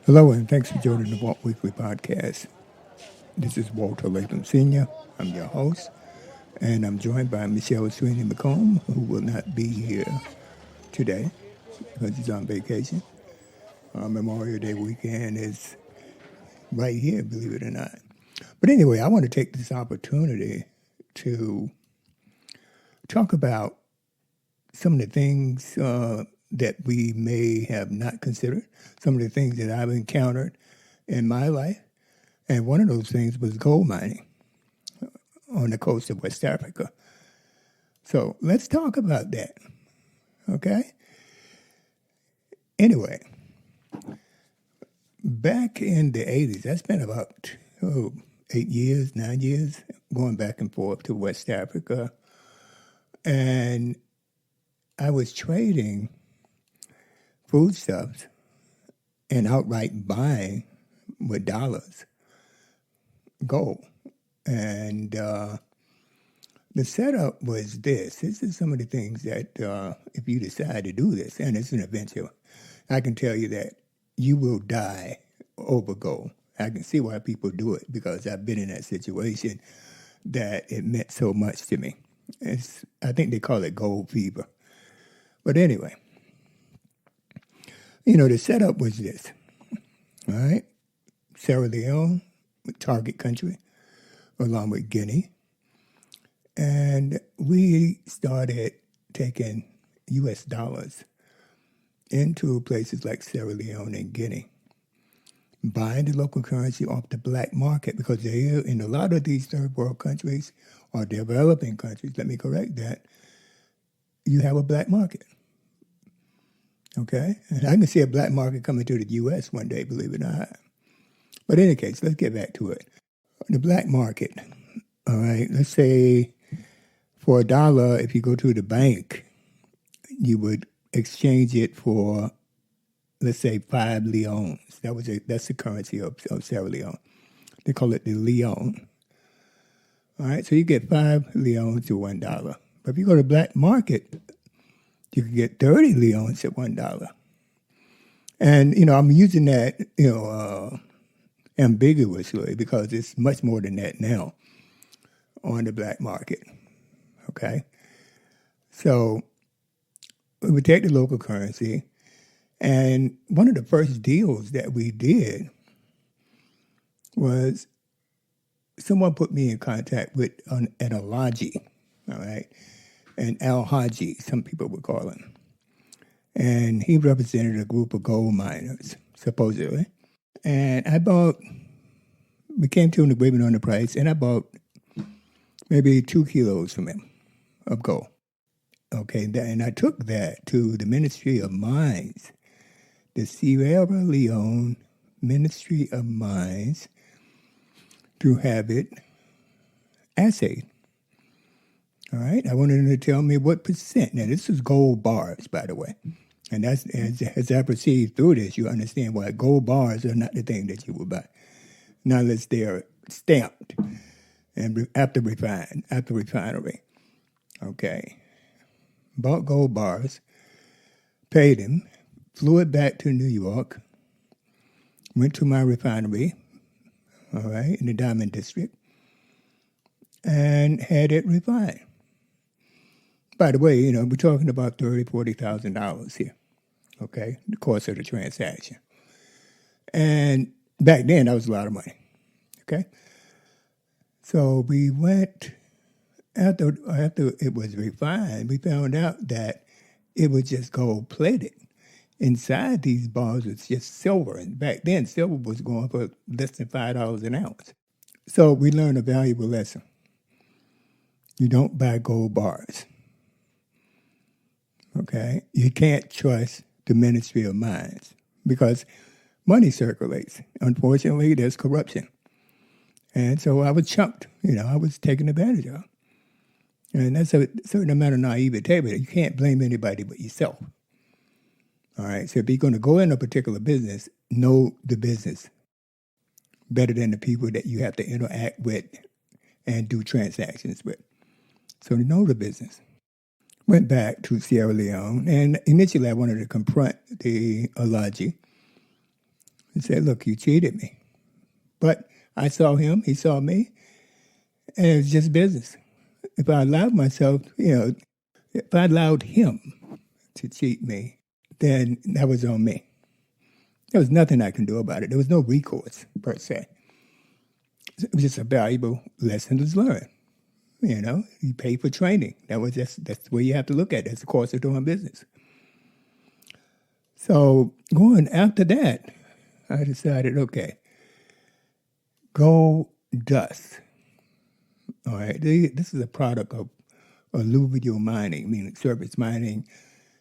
Hello, and thanks for joining the Walt Weekly Podcast. This is Walter Latham Sr. I'm your host, and I'm joined by Michelle Sweeney McComb, who will not be here today because he's on vacation. Memorial Day weekend is right here, believe it or not. But anyway, I want to take this opportunity to talk about some of the things that we may have not considered, some of the things that I've encountered in my life. And one of those things was gold mining on the coast of West Africa. So let's talk about that, okay? Anyway, back in the 80s, I spent about 8 years, 9 years going back and forth to West Africa. And I was trading foodstuffs and outright buying with dollars gold. And the setup was this. This is some of the things that if you decide to do this, and it's an adventure, I can tell you that you will die over gold. I can see why people do it because I've been in that situation that it meant so much to me. I think they call it gold fever. But anyway, the setup was this, all right? Sierra Leone, target country, along with Guinea. And we started taking U.S. dollars into places like Sierra Leone and Guinea, buying the local currency off the black market because in a lot of these third world countries or developing countries, let me correct that, you have a black market. Okay? And I can see a black market coming to the U.S. one day, believe it or not. But in any case, let's get back to it. The black market, all right, let's say for $1, if you go to the bank, you would exchange it for, let's say, 5 leones. That's the currency of Sierra Leone. They call it the leone. All right, so you get 5 leones to $1. But if you go to the black market, you can get 30 leones at $1. And, I'm using that, ambiguously because it's much more than that now on the black market, okay? So we would take the local currency, and one of the first deals that we did was someone put me in contact with an Alhaji, all right? An Al-Haji, some people would call him. And he represented a group of gold miners, supposedly. And we came to an agreement on the price, and I bought maybe 2 kilos from him of gold. Okay, and I took that to the Ministry of Mines, the Sierra Leone Ministry of Mines, to have it assayed. All right, I wanted them to tell me what percent. Now, this is gold bars, by the way. And that's as I proceed through this, you understand why gold bars are not the thing that you would buy, not unless they are stamped and after refinery. Okay, bought gold bars, paid him, flew it back to New York, went to my refinery, all right, in the Diamond District, and had it refined. By the way, we're talking about $30,000, $40,000 here, okay, the course of the transaction. And back then, that was a lot of money, okay? So we went, after it was refined, we found out that it was just gold-plated. Inside these bars was just silver, and back then, silver was going for less than $5 an ounce. So we learned a valuable lesson. You don't buy gold bars. Okay? You can't trust the Ministry of Mines because money circulates. Unfortunately, there's corruption. And so I was chunked. I was taken advantage of. And that's a certain amount of naivete, but you can't blame anybody but yourself. All right? So if you're going to go in a particular business, know the business better than the people that you have to interact with and do transactions with. So know the business. Went back to Sierra Leone, and initially I wanted to confront the Alhaji and said, look, you cheated me. But I saw him, he saw me, and it was just business. If I allowed myself, if I allowed him to cheat me, then that was on me. There was nothing I can do about it. There was no recourse, per se. It was just a valuable lesson to learn. You pay for training. That's the way you have to look at it. That's the course of doing business. So going after that, I decided, okay, gold dust. All right, this is a product of alluvial mining, meaning surface mining.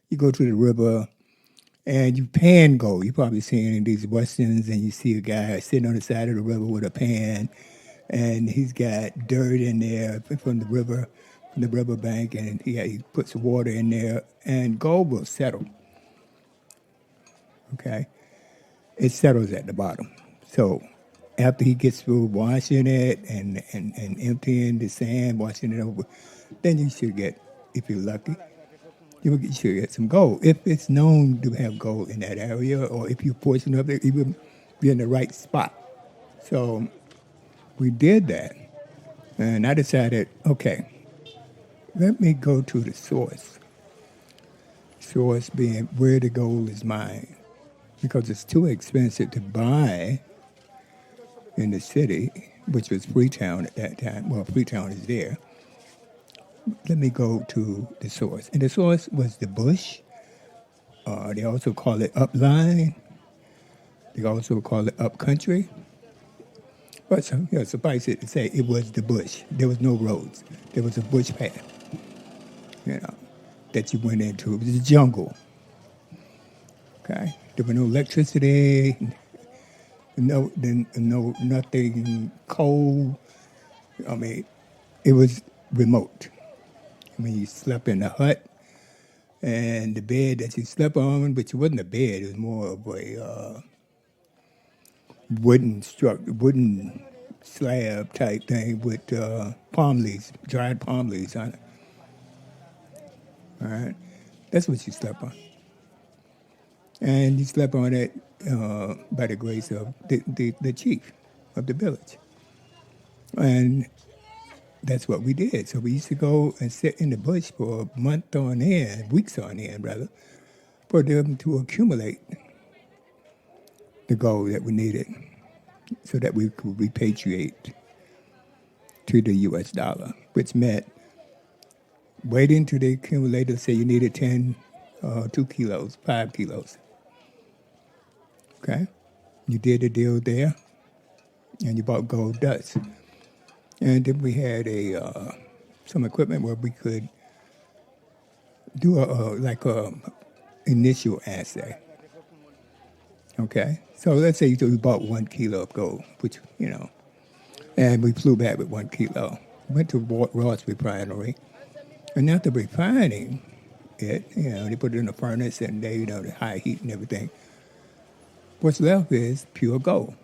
You go to the river and you pan gold. You've probably seen in these westerns, and you see a guy sitting on the side of the river with a pan, and he's got dirt in there from the riverbank, and he puts water in there, and gold will settle. Okay, it settles at the bottom. So after he gets through washing it and emptying the sand, washing it over, then you should get, if you're lucky, you should get some gold. If it's known to have gold in that area, or if you're fortunate enough, you will be in the right spot. So we did that, and I decided, okay, let me go to the source. Source being where the gold is mined, because it's too expensive to buy in the city, which was Freetown at that time. Well, Freetown is there. Let me go to the source. And the source was the bush. They also call it upline. They also call it upcountry. But suffice it to say, it was the bush. There was no roads. There was a bush path, that you went into. It was a jungle. Okay? There was no electricity, nothing cold. It was remote. You slept in a hut, and the bed that you slept on, which wasn't a bed, it was more of a wooden slab type thing with palm leaves, dried palm leaves on it. All right, that's what you slept on, and you slept on it by the grace of the chief of the village, and that's what we did. So we used to go and sit in the bush for a month on end, weeks on end, rather, for them to accumulate the gold that we needed so that we could repatriate to the U.S. dollar, which meant waiting till the accumulator say you needed 2 kilos, 5 kilos. Okay? You did the deal there, and you bought gold dust. And then we had some equipment where we could do a initial assay. Okay, so let's say we bought 1 kilo of gold, which and we flew back with 1 kilo. Went to Ross Refinery, and after refining it, they put it in a furnace, and the high heat and everything. What's left is pure gold.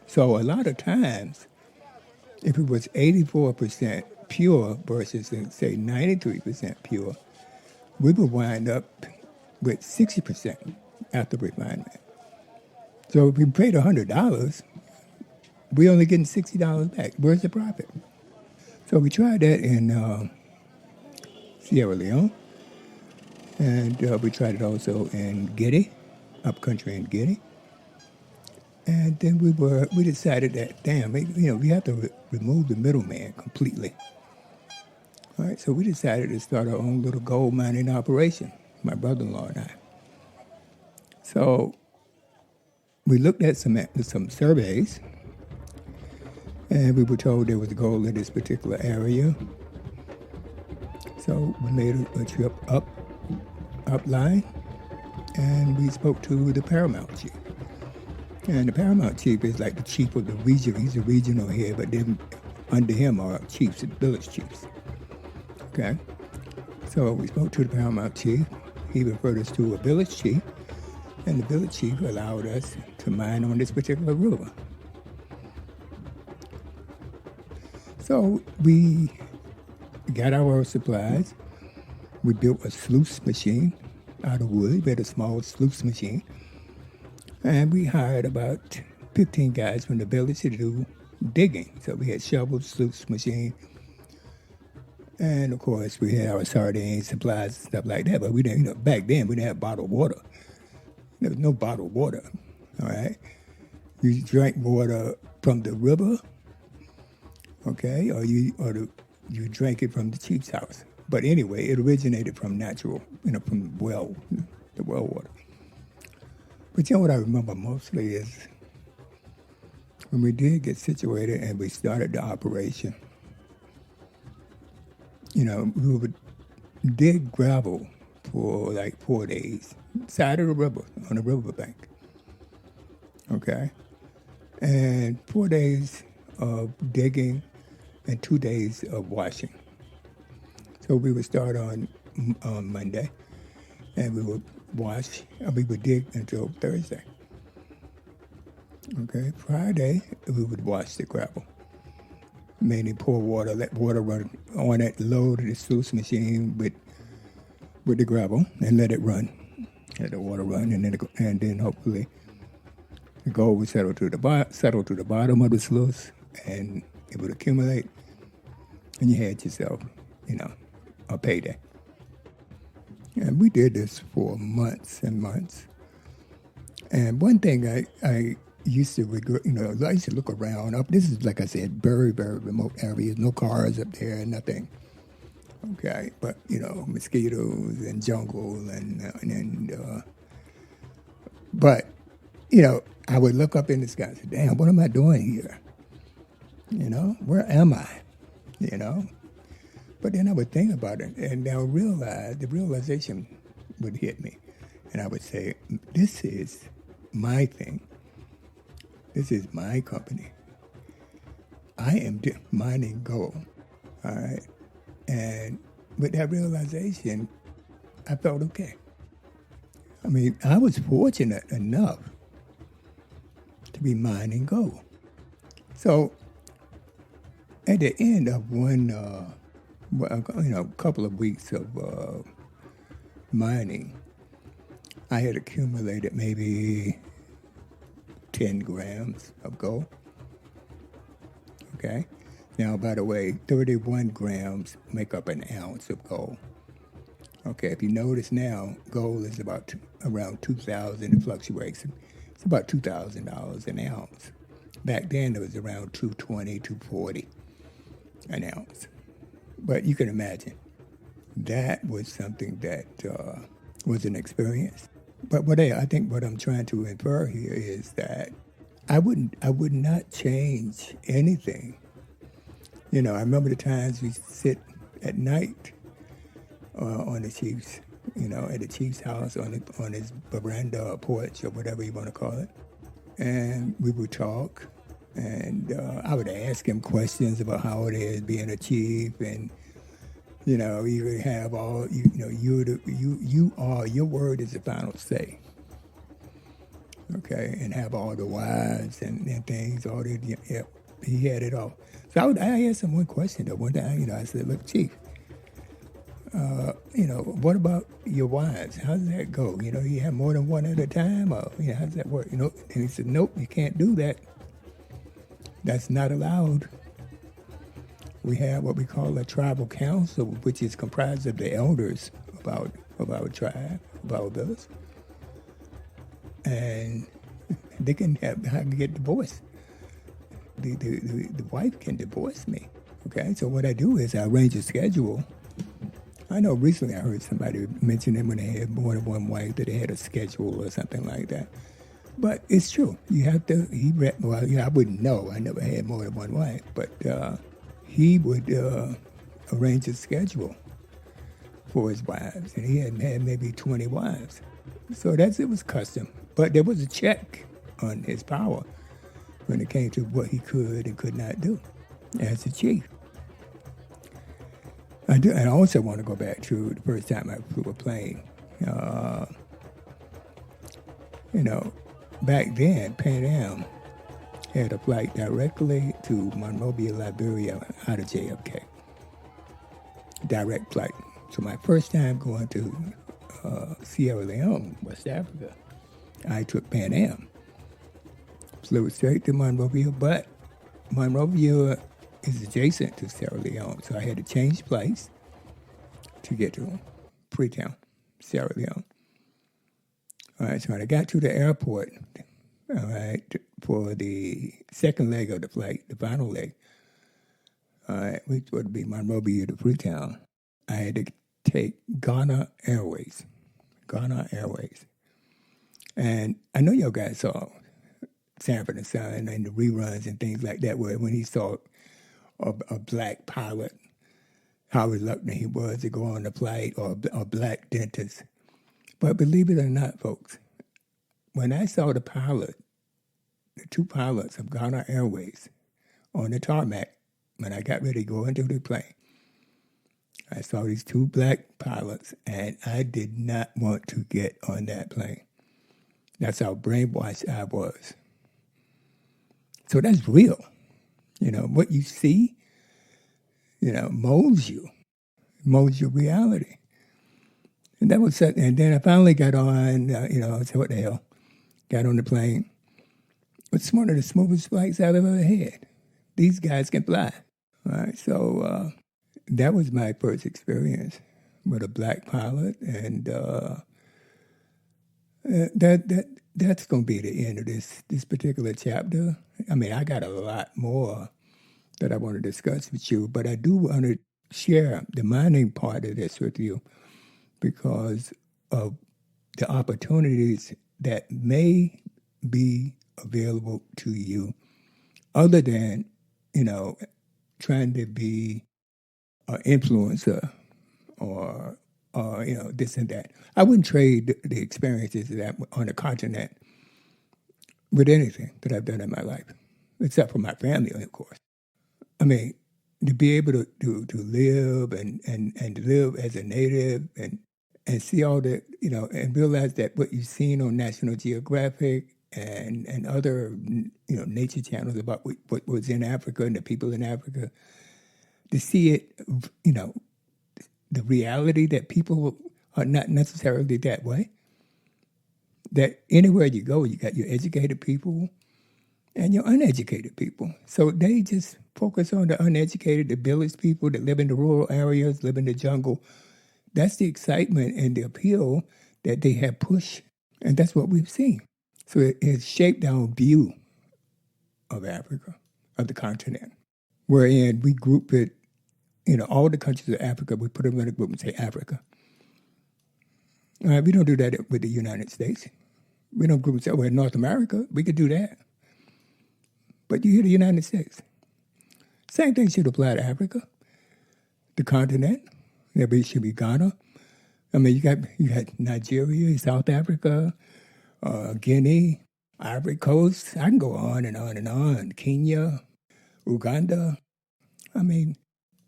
So a lot of times, if it was 84% pure versus, say, 93% pure, we would wind up with 60% after refinement. So if we paid $100, we only getting $60 back. Where's the profit? So we tried that in Sierra Leone, and we tried it also in Guinea, upcountry in Guinea. And then we decided that, we have to remove the middleman completely. All right, so we decided to start our own little gold mining operation, my brother-in-law and I. So we looked at some surveys, and we were told there was gold in this particular area. So we made a trip upline, and we spoke to the paramount chief. And the paramount chief is like the chief of the region. He's a regional head, but then under him are chiefs, village chiefs. Okay? So we spoke to the paramount chief. He referred us to a village chief, and the village chief allowed us to mine on this particular river. So we got our supplies. We built a sluice machine out of wood. We had a small sluice machine. And we hired about 15 guys from the village to do digging. So we had shovels, sluice machine, and of course we had our sardines, supplies, and stuff like that. But we didn't, back then we didn't have bottled water. There was no bottled water. All right, you drank water from the river, okay, or you drank it from the chief's house. But anyway, it originated from natural, from the well water. But what I remember mostly is when we did get situated and we started the operation, we would dig gravel for like 4 days, side of the river, on the riverbank. Okay? And 4 days of digging and 2 days of washing. So we would start on Monday, and we would we would dig until Thursday. Okay, Friday, we would wash the gravel. Mainly pour water, let water run on it, load the sluice machine with the gravel, and let it run. Let the water run, and then hopefully the gold would settle to the bottom of the sluice, and it would accumulate, and you had yourself, a payday. And we did this for months and months. And one thing I used to regret, I used to look around up. This is, like I said, very, very remote areas, no cars up there, nothing. Okay, but mosquitoes and jungle but I would look up in the sky and say, "Damn, what am I doing here? Where am I? But then I would think about it, and I would realize the realization would hit me, and I would say, "This is my thing. This is my company. I am mining gold." All right. And with that realization, I felt okay. I mean, I was fortunate enough to be mining gold. So at the end of a couple of weeks of mining, I had accumulated maybe 10 grams of gold. Okay. Now, by the way, 31 grams make up an ounce of gold. Okay, if you notice now, gold is about around $2,000. It fluctuates. It's about $2,000 an ounce. Back then, it was around $220, $240 an ounce. But you can imagine, that was something that was an experience. But I think what I'm trying to infer here is that I would not change anything. I remember the times we sit at night on the chief's, at the chief's house on his veranda or porch or whatever you want to call it, and we would talk, and I would ask him questions about how it is being a chief, and you would have all your word is the final say. Okay, and have all the wives and things, all the he had it all. So I asked him one question though. One time, I said, "Look, Chief, what about your wives? How does that go? You have more than one at a time, or how does that work? And he said, "Nope, you can't do that. That's not allowed. We have what we call a tribal council, which is comprised of the elders of our tribe, of our village, and they can get divorced. The wife can divorce me." Okay, so what I do is I arrange a schedule. I know recently I heard somebody mention that when they had more than one wife, that they had a schedule or something like that. But it's true. You have to, I wouldn't know. I never had more than one wife. But he would arrange a schedule for his wives. And he had maybe 20 wives. So it was custom. But there was a check on his power when it came to what he could and could not do as a chief. I also want to go back to the first time I flew a plane. Back then, Pan Am had a flight directly to Monrovia, Liberia, out of JFK. Direct flight. So my first time going to Sierra Leone, West Africa, I took Pan Am. flew straight to Monrovia, but Monrovia is adjacent to Sierra Leone, so I had to change place to get to Freetown, Sierra Leone. All right, so when I got to the airport, all right, for the second leg of the flight, the final leg, all right, which would be Monrovia to Freetown, I had to take Ghana Airways. Ghana Airways. And I know y'all guys saw Sanford and Son and the reruns and things like that, where when he saw a black pilot, how reluctant he was to go on the flight, or a black dentist. But believe it or not, folks, when I saw the two pilots of Ghana Airways on the tarmac, when I got ready to go into the plane, I saw these two black pilots, and I did not want to get on that plane. That's how brainwashed I was. So that's real. What you see, molds your reality. And that was set. And then I finally got on, I said, what the hell? Got on the plane. It's one of the smoothest flights I've ever had. These guys can fly. All right, so that was my first experience with a black pilot, and that's going to be the end of this particular chapter. I mean, I got a lot more that I want to discuss with you, but I do want to share the mining part of this with you because of the opportunities that may be available to you other than, trying to be an influencer or this and that. I wouldn't trade the experiences that on the continent with anything that I've done in my life, except for my family, of course. I mean, to be able to live and live as a native and see all the, and realize that what you've seen on National Geographic and other, nature channels about what was in Africa and the people in Africa, to see it, the reality that people are not necessarily that way. That anywhere you go, you got your educated people and your uneducated people. So they just focus on the uneducated, the village people that live in the rural areas, live in the jungle. That's the excitement and the appeal that they have pushed. And that's what we've seen. So it has shaped our view of Africa, of the continent, wherein we group it, all the countries of Africa, we put them in a group and say Africa. We don't do that with the United States. We don't group and say, well, North America, we could do that. But you hear the United States. Same thing should apply to Africa, the continent. It should be Ghana. I mean, you got Nigeria, South Africa, Guinea, Ivory Coast. I can go on and on and on. Kenya, Uganda. I mean,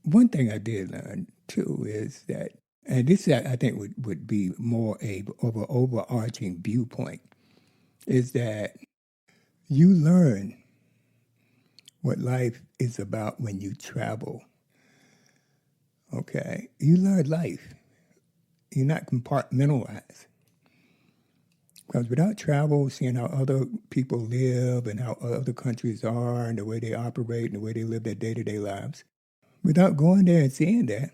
one thing I did learn, too, is that, and this I think would be more of an overarching viewpoint, is that you learn what life is about when you travel. Okay? You learn life. You're not compartmentalized. Because without travel, seeing how other people live and how other countries are and the way they operate and the way they live their day-to-day lives, without going there and seeing that,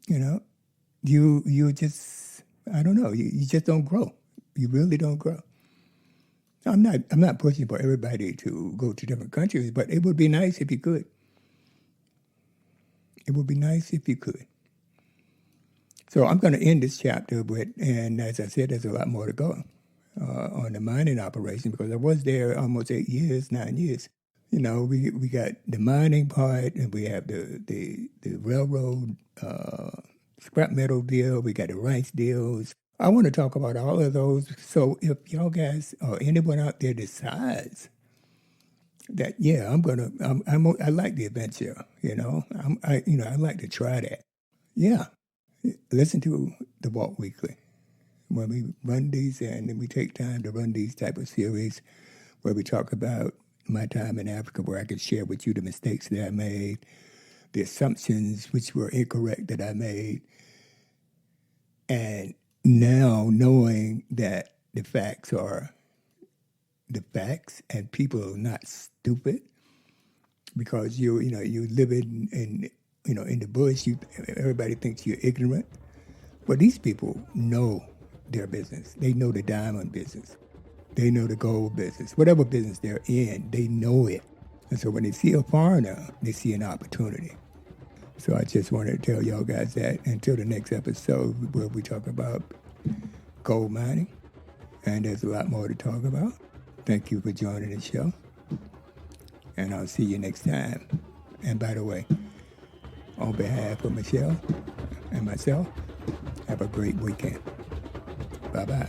you just, I don't know, you just don't grow. You really don't grow. I'm not pushing for everybody to go to different countries, but it would be nice if you could. It would be nice if you could. So I'm going to end this chapter with, and as I said, there's a lot more to go on the mining operation because I was there almost 9 years. We got the mining part, and we have the railroad scrap metal deal. We got the rice deals. I want to talk about all of those. So if y'all guys or anyone out there decides that, yeah, I like the adventure. I like to try that. Yeah. Listen to the Walk Weekly when we run these, and we take time to run these type of series where we talk about my time in Africa, where I could share with you the mistakes that I made, the assumptions which were incorrect that I made, and now knowing that the facts are the facts, and people are not stupid because you live in the bush. Everybody thinks you're ignorant, but these people know their business. They know the diamond business. They know the gold business. Whatever business they're in, they know it. And so when they see a foreigner, they see an opportunity. So I just wanted to tell y'all guys that until the next episode where we talk about gold mining. And there's a lot more to talk about. Thank you for joining the show. And I'll see you next time. And by the way, on behalf of Michelle and myself, have a great weekend. Bye-bye.